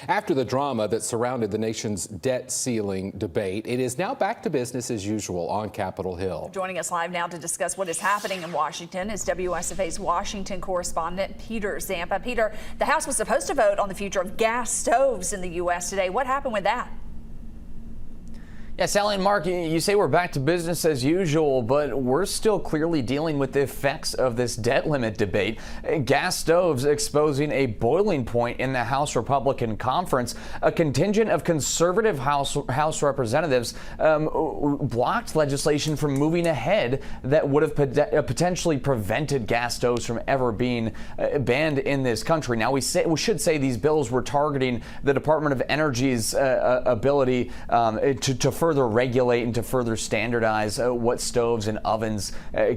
After the drama that surrounded the nation's debt ceiling debate, it is now back to business as usual on Capitol Hill. Joining us live now to discuss what is happening in Washington is WSFA's Washington correspondent Peter Zampa. Peter, the House was supposed to vote on the future of gas stoves in the U.S. today. What happened with that? Yeah, Sally and Mark, you say we're back to business as usual, but we're still clearly dealing with the effects of this debt limit debate. Gas stoves exposing a boiling point in the House Republican conference. A contingent of conservative House representatives blocked legislation from moving ahead that would have potentially prevented gas stoves from ever being banned in this country. Now, we should say these bills were targeting the Department of Energy's ability to further regulate and to further standardize what stoves and ovens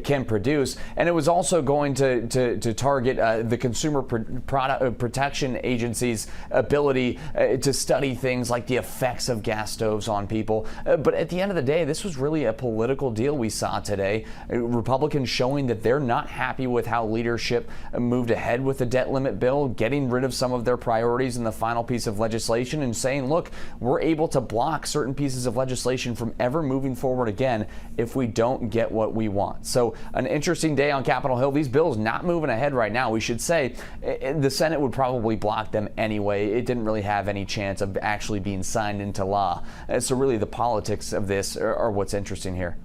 can produce. And it was also going to target the Consumer Protection Agency's ability to study things like the effects of gas stoves on people. But at the end of the day, this was really a political deal we saw today. Republicans showing that they're not happy with how leadership moved ahead with the debt limit bill, getting rid of some of their priorities in the final piece of legislation and saying, look, we're able to block certain pieces of legislation from ever moving forward again if we don't get what we want. So an interesting day on Capitol Hill. These bills not moving ahead right now. We should say the Senate would probably block them anyway. It didn't really have any chance of actually being signed into law. So really the politics of this are what's interesting here.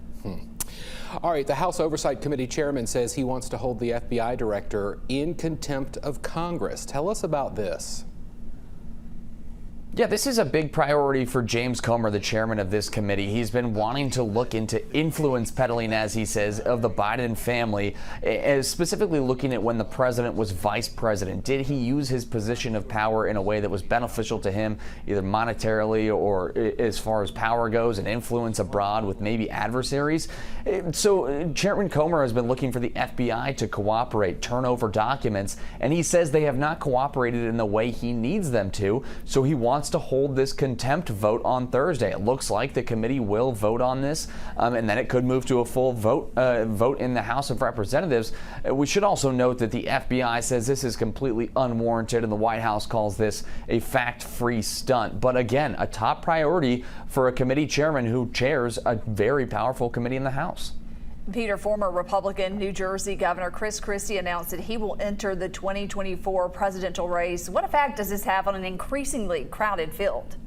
All right, the House Oversight Committee chairman says he wants to hold the FBI director in contempt of Congress. Tell us about this. Yeah, this is a big priority for James Comer, the chairman of this committee. He's been wanting to look into influence peddling, as he says, of the Biden family, specifically looking at when the president was vice president. Did he use his position of power in a way that was beneficial to him, either monetarily or as far as power goes and influence abroad with maybe adversaries? So Chairman Comer has been looking for the FBI to cooperate, turn over documents, and he says they have not cooperated in the way he needs them to, so he wants to hold this contempt vote on Thursday. It looks like the committee will vote on this, and then it could move to a full vote in the House of Representatives. We should also note that the FBI says this is completely unwarranted, and the White House calls this a fact-free stunt. But again, a top priority for a committee chairman who chairs a very powerful committee in the House. Peter, former Republican New Jersey Governor Chris Christie announced that he will enter the 2024 presidential race. What effect does this have on an increasingly crowded field?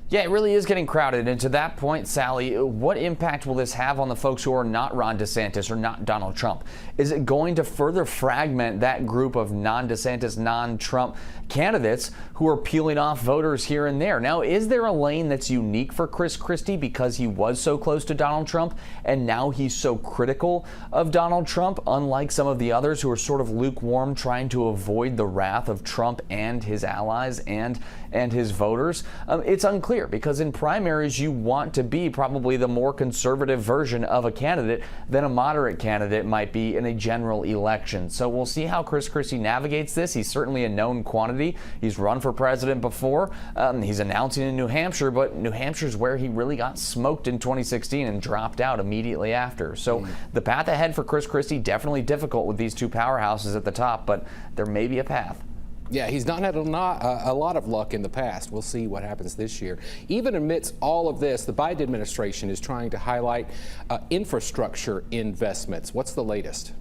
Yeah, it really is getting crowded. And to that point, Sally, what impact will this have on the folks who are not Ron DeSantis or not Donald Trump? Is it going to further fragment that group of non-DeSantis, non-Trump candidates who are peeling off voters here and there? Now, is there a lane that's unique for Chris Christie because he was so close to Donald Trump and now he's so critical of Donald Trump, unlike some of the others who are sort of lukewarm, trying to avoid the wrath of Trump and his allies and his voters? It's unclear, because in primaries you want to be probably the more conservative version of a candidate than a moderate candidate might be in a general election. So we'll see how Chris Christie navigates this. He's certainly a known quantity. He's run for president before. He's announcing in New Hampshire, but New Hampshire's where he really got smoked in 2016 and dropped out immediately after. So the path ahead for Chris Christie definitely difficult with these two powerhouses at the top, but there may be a path. Yeah, he's not had a lot of luck in the past. We'll see what happens this year. Even amidst all of this, the Biden administration is trying to highlight infrastructure investments. What's the latest?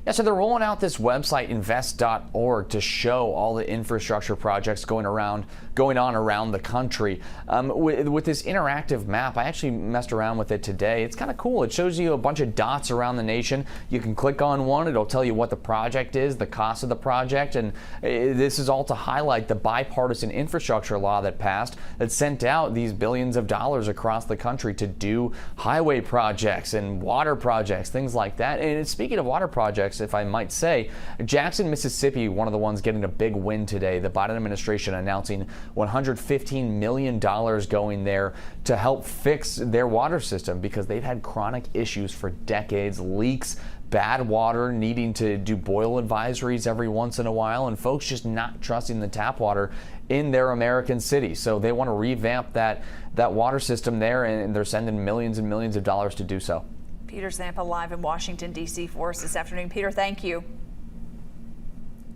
Yeah, so they're rolling out this website, invest.org, to show all the infrastructure projects going on around the country. With this interactive map, I actually messed around with it today. It's kind of cool. It shows you a bunch of dots around the nation. You can click on one. It'll tell you what the project is, the cost of the project, and this is all to highlight the bipartisan infrastructure law that passed that sent out these billions of dollars across the country to do highway projects and water projects, things like that. And speaking of water projects, if I might say, Jackson, Mississippi, one of the ones getting a big win today. The Biden administration announcing $115 million going there to help fix their water system because they've had chronic issues for decades, leaks, bad water, needing to do boil advisories every once in a while, and folks just not trusting the tap water in their American cities. So they want to revamp that water system there, and they're sending millions and millions of dollars to do so. Peter Zampa live in Washington, D.C. for us this afternoon. Peter, thank you.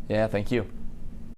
Yeah, thank you.